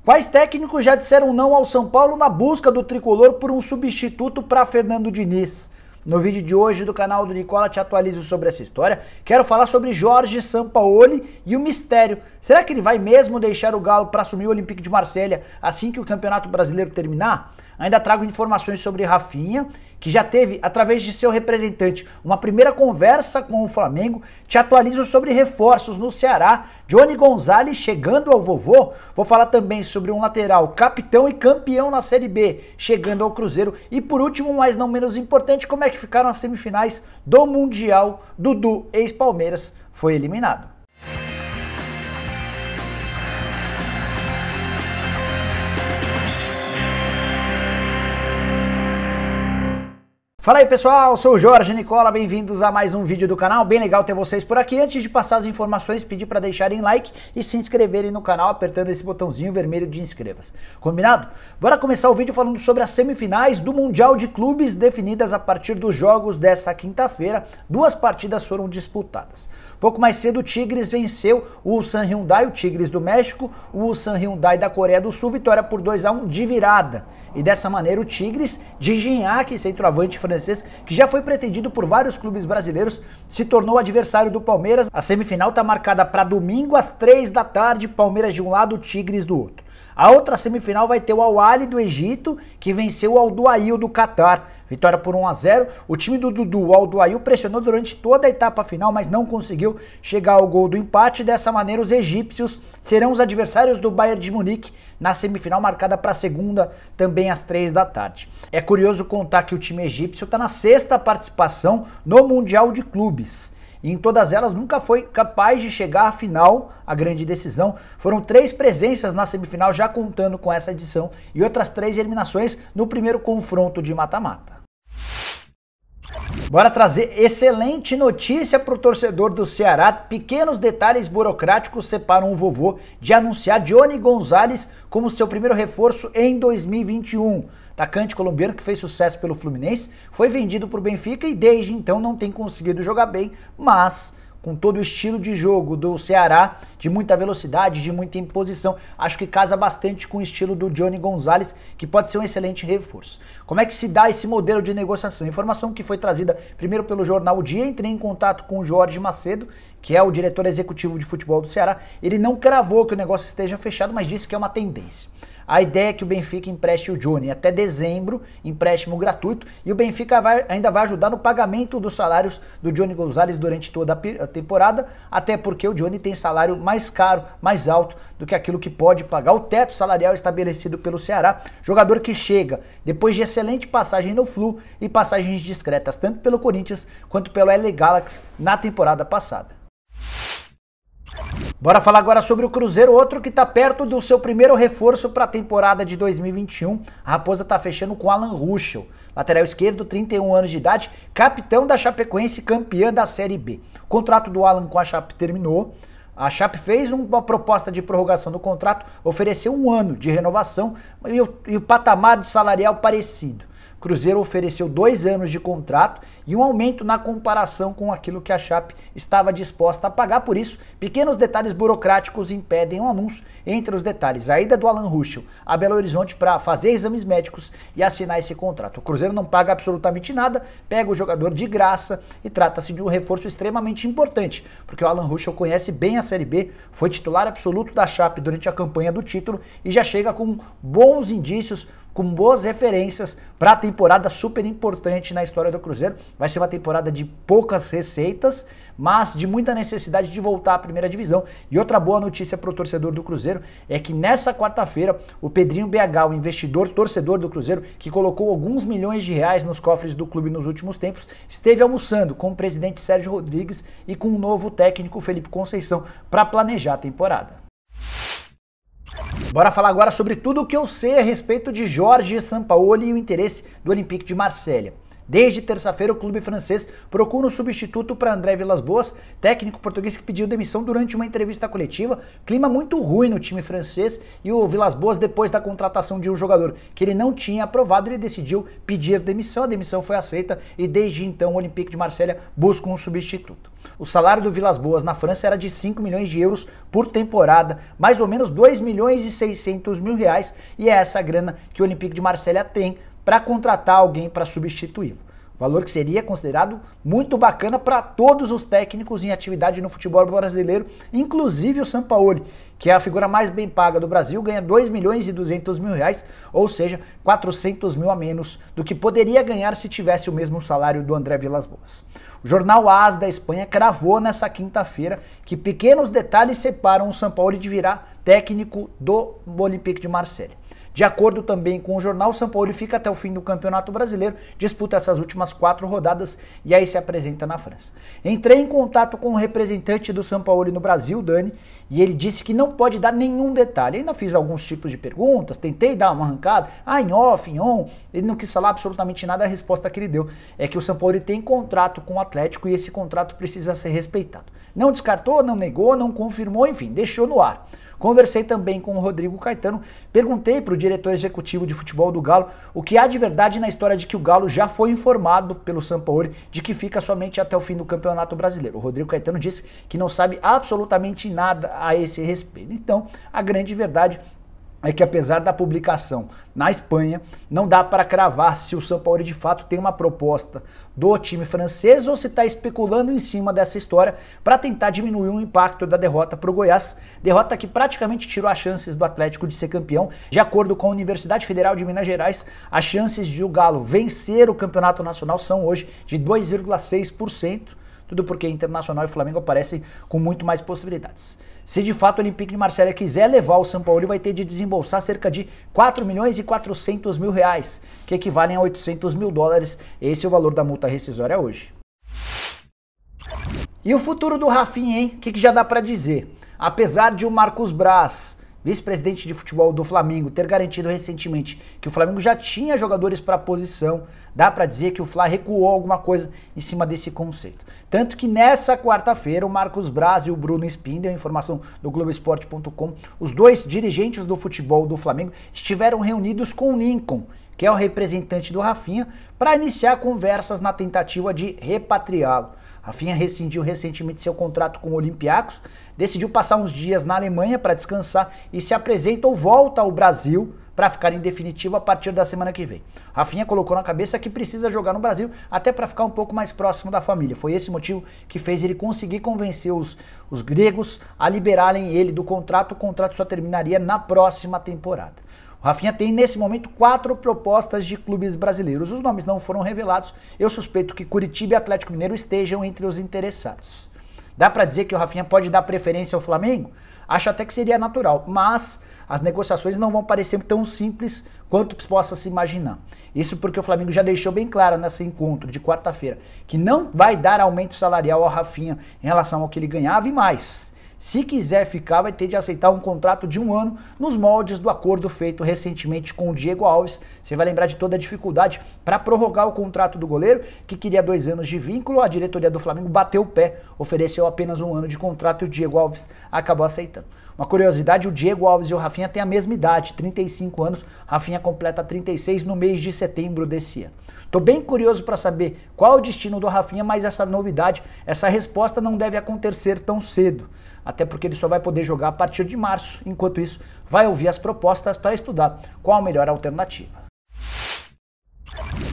Quais técnicos já disseram não ao São Paulo na busca do tricolor por um substituto para Fernando Diniz? No vídeo de hoje do canal do Nicola te atualizo sobre essa história. Quero falar sobre Jorge Sampaoli e o mistério. Será que ele vai mesmo deixar o Galo para assumir o Olympique de Marselha assim que o Campeonato Brasileiro terminar? Ainda trago informações sobre Rafinha, que já teve, através de seu representante, uma primeira conversa com o Flamengo. Te atualizo sobre reforços no Ceará, Johnny Gonzalez chegando ao vovô. Vou falar também sobre um lateral capitão e campeão na Série B, chegando ao Cruzeiro. E por último, mas não menos importante, como é que ficaram as semifinais do Mundial. Dudu, ex-Palmeiras, foi eliminado. Fala aí pessoal, sou o Jorge Nicola, bem-vindos a mais um vídeo do canal, bem legal ter vocês por aqui. Antes de passar as informações, pedir para deixarem like e se inscreverem no canal apertando esse botãozinho vermelho de inscreva-se. Combinado? Bora começar o vídeo falando sobre as semifinais do Mundial de Clubes definidas a partir dos jogos dessa quinta-feira. Duas partidas foram disputadas. Pouco mais cedo o Tigres venceu o Ulsan Hyundai, o Tigres do México, o Ulsan Hyundai da Coreia do Sul, vitória por 2-1 de virada. E dessa maneira o Tigres de Gignac, centroavante francês, que já foi pretendido por vários clubes brasileiros, se tornou adversário do Palmeiras. A semifinal está marcada para domingo às 3 da tarde, Palmeiras de um lado, Tigres do outro. A outra semifinal vai ter o Al Ahly do Egito, que venceu o Al Duhail do Catar. Vitória por 1-0. O time do Dudu, o Al Duhail, pressionou durante toda a etapa final, mas não conseguiu chegar ao gol do empate. Dessa maneira, os egípcios serão os adversários do Bayern de Munique na semifinal marcada para segunda, também às 3 da tarde. É curioso contar que o time egípcio está na 6ª participação no Mundial de Clubes. E em todas elas nunca foi capaz de chegar à final, a grande decisão. Foram 3 presenças na semifinal, já contando com essa edição, e outras 3 eliminações no primeiro confronto de mata-mata. Bora trazer excelente notícia para o torcedor do Ceará. Pequenos detalhes burocráticos separam o vovô de anunciar Johnny Gonzalez como seu primeiro reforço em 2021. Atacante colombiano que fez sucesso pelo Fluminense, foi vendido para o Benfica e desde então não tem conseguido jogar bem, mas com todo o estilo de jogo do Ceará, de muita velocidade, de muita imposição, acho que casa bastante com o estilo do Johnny Gonzalez, que pode ser um excelente reforço. Como é que se dá esse modelo de negociação? Informação que foi trazida primeiro pelo jornal O Dia. Entrei em contato com o Jorge Macedo, que é o diretor executivo de futebol do Ceará. Ele não cravou que o negócio esteja fechado, mas disse que é uma tendência. A ideia é que o Benfica empreste o Johnny até dezembro, empréstimo gratuito, e o Benfica ainda vai ajudar no pagamento dos salários do Johnny Gonzalez durante toda a temporada, até porque o Johnny tem salário mais caro, mais alto do que aquilo que pode pagar o teto salarial estabelecido pelo Ceará. Jogador que chega depois de excelente passagem no Flu e passagens discretas, tanto pelo Corinthians quanto pelo LA Galaxy na temporada passada. Bora falar agora sobre o Cruzeiro, outro que está perto do seu primeiro reforço para a temporada de 2021. A Raposa está fechando com Alan Ruschel, lateral esquerdo, 31 anos de idade, capitão da Chapecoense, campeã da Série B. O contrato do Alan com a Chape terminou. A Chape fez uma proposta de prorrogação do contrato, ofereceu 1 ano de renovação e o patamar de salarial parecido. O Cruzeiro ofereceu 2 anos de contrato e um aumento na comparação com aquilo que a Chape estava disposta a pagar. Por isso, pequenos detalhes burocráticos impedem o anúncio. Entre os detalhes, a ida do Alan Ruschel a Belo Horizonte para fazer exames médicos e assinar esse contrato. O Cruzeiro não paga absolutamente nada, pega o jogador de graça e trata-se de um reforço extremamente importante, porque o Alan Ruschel conhece bem a Série B, foi titular absoluto da Chape durante a campanha do título e já chega com bons indícios, com boas referências para a temporada super importante na história do Cruzeiro. Vai ser uma temporada de poucas receitas, mas de muita necessidade de voltar à primeira divisão. E outra boa notícia para o torcedor do Cruzeiro é que nessa quarta-feira o Pedrinho BH, o investidor torcedor do Cruzeiro, que colocou alguns milhões de reais nos cofres do clube nos últimos tempos, esteve almoçando com o presidente Sérgio Rodrigues e com o novo técnico Felipe Conceição para planejar a temporada. Bora falar agora sobre tudo o que eu sei a respeito de Jorge Sampaoli e o interesse do Olympique de Marselha. Desde terça-feira, o clube francês procura um substituto para André Villas-Boas, técnico português que pediu demissão durante uma entrevista coletiva. Clima muito ruim no time francês e o Villas-Boas, depois da contratação de um jogador que ele não tinha aprovado, ele decidiu pedir demissão. A demissão foi aceita e desde então o Olympique de Marselha busca um substituto. O salário do Villas-Boas na França era de 5 milhões de euros por temporada, mais ou menos 2 milhões e 600 mil reais, e é essa grana que o Olympique de Marselha tem para contratar alguém para substituí-lo. Valor que seria considerado muito bacana para todos os técnicos em atividade no futebol brasileiro, inclusive o Sampaoli, que é a figura mais bem paga do Brasil, ganha 2 milhões e 200 mil reais, ou seja, 400 mil a menos do que poderia ganhar se tivesse o mesmo salário do André Villas-Boas. O jornal AS da Espanha cravou nessa quinta-feira que pequenos detalhes separam o Sampaoli de virar técnico do Olympique de Marselha. De acordo também com o jornal, o Sampaoli fica até o fim do Campeonato Brasileiro, disputa essas últimas 4 rodadas e aí se apresenta na França. Entrei em contato com o representante do Sampaoli no Brasil, Dani, e ele disse que não pode dar nenhum detalhe. Ainda fiz alguns tipos de perguntas, tentei dar uma arrancada, em off, em on, ele não quis falar absolutamente nada. A resposta que ele deu é que o Sampaoli tem contrato com o Atlético e esse contrato precisa ser respeitado. Não descartou, não negou, não confirmou, enfim, deixou no ar. Conversei também com o Rodrigo Caetano, perguntei para o diretor executivo de futebol do Galo o que há de verdade na história de que o Galo já foi informado pelo Sampaoli de que fica somente até o fim do Campeonato Brasileiro. O Rodrigo Caetano disse que não sabe absolutamente nada a esse respeito. Então, a grande verdade é que apesar da publicação na Espanha, não dá para cravar se o Sampaoli de fato tem uma proposta do time francês ou se está especulando em cima dessa história para tentar diminuir o impacto da derrota para o Goiás, derrota que praticamente tirou as chances do Atlético de ser campeão. De acordo com a Universidade Federal de Minas Gerais, as chances de o Galo vencer o Campeonato Nacional são hoje de 2,6%, tudo porque Internacional e Flamengo aparecem com muito mais possibilidades. Se de fato o Olympique de Marselha quiser levar o Sampaoli, vai ter de desembolsar cerca de 4 milhões e 400 mil reais, que equivalem a 800 mil dólares. Esse é o valor da multa rescisória hoje. E o futuro do Rafinha, hein? O que já dá para dizer? Apesar de o Marcos Braz, vice-presidente de futebol do Flamengo, ter garantido recentemente que o Flamengo já tinha jogadores para a posição, dá para dizer que o Fla recuou alguma coisa em cima desse conceito. Tanto que nessa quarta-feira o Marcos Braz e o Bruno Spindel, informação do Globoesporte.com, os dois dirigentes do futebol do Flamengo estiveram reunidos com o Lincoln, que é o representante do Rafinha, para iniciar conversas na tentativa de repatriá-lo. Rafinha rescindiu recentemente seu contrato com o Olympiacos, decidiu passar uns dias na Alemanha para descansar e se apresenta ou volta ao Brasil para ficar em definitivo a partir da semana que vem. Rafinha colocou na cabeça que precisa jogar no Brasil até para ficar um pouco mais próximo da família. Foi esse motivo que fez ele conseguir convencer os gregos a liberarem ele do contrato. O contrato só terminaria na próxima temporada. O Rafinha tem nesse momento 4 propostas de clubes brasileiros. Os nomes não foram revelados. Eu suspeito que Curitiba e Atlético Mineiro estejam entre os interessados. Dá para dizer que o Rafinha pode dar preferência ao Flamengo? Acho até que seria natural, mas as negociações não vão parecer tão simples quanto possa se imaginar. Isso porque o Flamengo já deixou bem claro nesse encontro de quarta-feira que não vai dar aumento salarial ao Rafinha em relação ao que ele ganhava e mais. Se quiser ficar, vai ter de aceitar um contrato de 1 ano nos moldes do acordo feito recentemente com o Diego Alves. Você vai lembrar de toda a dificuldade para prorrogar o contrato do goleiro, que queria 2 anos de vínculo. A diretoria do Flamengo bateu o pé, ofereceu apenas 1 ano de contrato e o Diego Alves acabou aceitando. Uma curiosidade, o Diego Alves e o Rafinha têm a mesma idade, 35 anos. Rafinha completa 36 no mês de setembro desse ano. Tô bem curioso para saber qual é o destino do Rafinha, mas essa novidade, essa resposta não deve acontecer tão cedo. Até porque ele só vai poder jogar a partir de março. Enquanto isso, vai ouvir as propostas para estudar qual a melhor alternativa.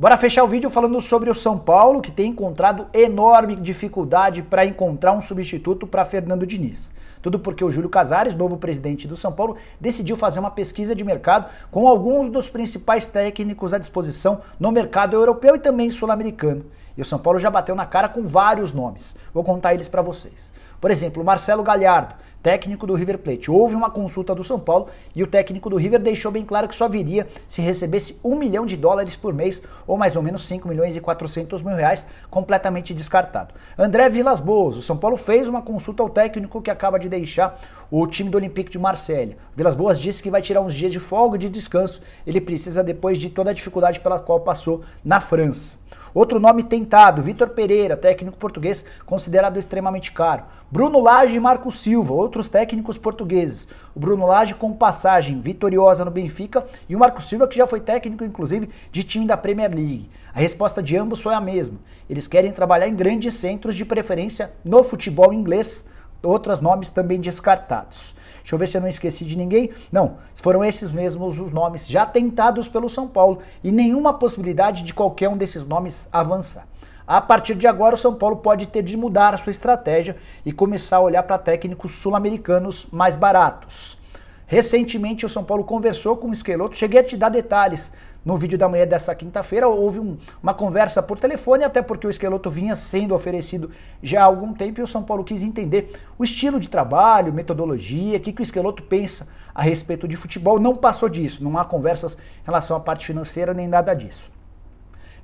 Bora fechar o vídeo falando sobre o São Paulo, que tem encontrado enorme dificuldade para encontrar um substituto para Fernando Diniz. Tudo porque o Júlio Casares, novo presidente do São Paulo, decidiu fazer uma pesquisa de mercado com alguns dos principais técnicos à disposição no mercado europeu e também sul-americano. E o São Paulo já bateu na cara com vários nomes. Vou contar eles para vocês. Por exemplo, Marcelo Galhardo, técnico do River Plate. Houve uma consulta do São Paulo e o técnico do River deixou bem claro que só viria se recebesse $1 milhão por mês, ou mais ou menos 5 milhões e 400 mil reais, completamente descartado. André Villas-Boas, o São Paulo fez uma consulta ao técnico que acaba de deixar o time do Olympique de Marselha. Villas-Boas disse que vai tirar uns dias de folga e de descanso. Ele precisa depois de toda a dificuldade pela qual passou na França. Outro nome tentado, Vitor Pereira, técnico português considerado extremamente caro. Bruno Lage e Marco Silva, outros técnicos portugueses. O Bruno Lage com passagem vitoriosa no Benfica e o Marco Silva que já foi técnico, inclusive, de time da Premier League. A resposta de ambos foi a mesma. Eles querem trabalhar em grandes centros, de preferência no futebol inglês. Outros nomes também descartados. Deixa eu ver se eu não esqueci de ninguém. Não, foram esses mesmos os nomes já tentados pelo São Paulo e nenhuma possibilidade de qualquer um desses nomes avançar. A partir de agora, o São Paulo pode ter de mudar a sua estratégia e começar a olhar para técnicos sul-americanos mais baratos. Recentemente, o São Paulo conversou com o Schelotto, cheguei a te dar detalhes. No vídeo da manhã dessa quinta-feira houve uma conversa por telefone, até porque o Schelotto vinha sendo oferecido já há algum tempo e o São Paulo quis entender o estilo de trabalho, metodologia, o que o Schelotto pensa a respeito de futebol. Não passou disso, não há conversas em relação à parte financeira nem nada disso.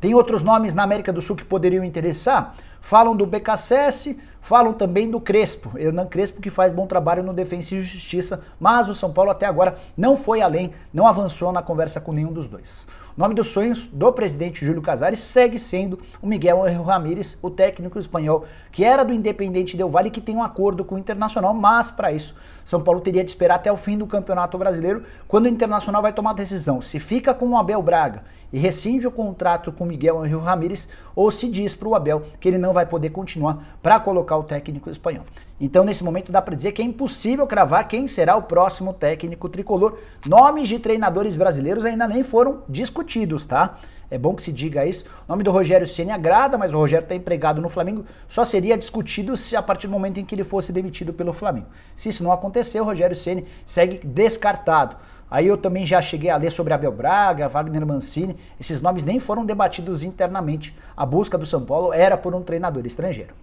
Tem outros nomes na América do Sul que poderiam interessar? Falam do BKSS, falam também do Crespo, Hernan Crespo, que faz bom trabalho no Defensa e Justiça, mas o São Paulo até agora não foi além, não avançou na conversa com nenhum dos dois. O nome dos sonhos do presidente Júlio Casares segue sendo o Miguel Ramírez, o técnico espanhol, que era do Independiente Del Valle e que tem um acordo com o Internacional, mas para isso São Paulo teria de esperar até o fim do Campeonato Brasileiro, quando o Internacional vai tomar a decisão se fica com o Abel Braga e rescinde o contrato com Miguel Ramírez ou se diz para o Abel que ele não vai poder continuar para colocar o técnico espanhol. Então, nesse momento, dá para dizer que é impossível cravar quem será o próximo técnico tricolor. Nomes de treinadores brasileiros ainda nem foram discutidos, tá? É bom que se diga isso. O nome do Rogério Ceni agrada, mas o Rogério está empregado no Flamengo. Só seria discutido se a partir do momento em que ele fosse demitido pelo Flamengo. Se isso não acontecer, o Rogério Ceni segue descartado. Aí eu também já cheguei a ler sobre Abel Braga, Wagner Mancini. Esses nomes nem foram debatidos internamente. A busca do São Paulo era por um treinador estrangeiro.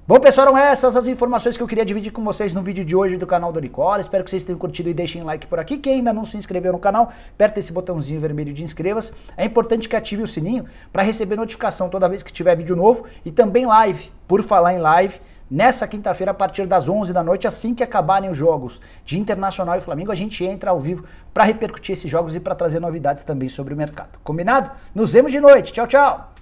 Bom, pessoal, eram essas as informações que eu queria dividir com vocês no vídeo de hoje do canal do Nicola. Espero que vocês tenham curtido e deixem like por aqui. Quem ainda não se inscreveu no canal, aperta esse botãozinho vermelho de inscreva-se. É importante que ative o sininho para receber notificação toda vez que tiver vídeo novo e também live. Por falar em live, nessa quinta-feira, a partir das 11 da noite, assim que acabarem os jogos de Internacional e Flamengo, a gente entra ao vivo para repercutir esses jogos e para trazer novidades também sobre o mercado. Combinado? Nos vemos de noite. Tchau, tchau!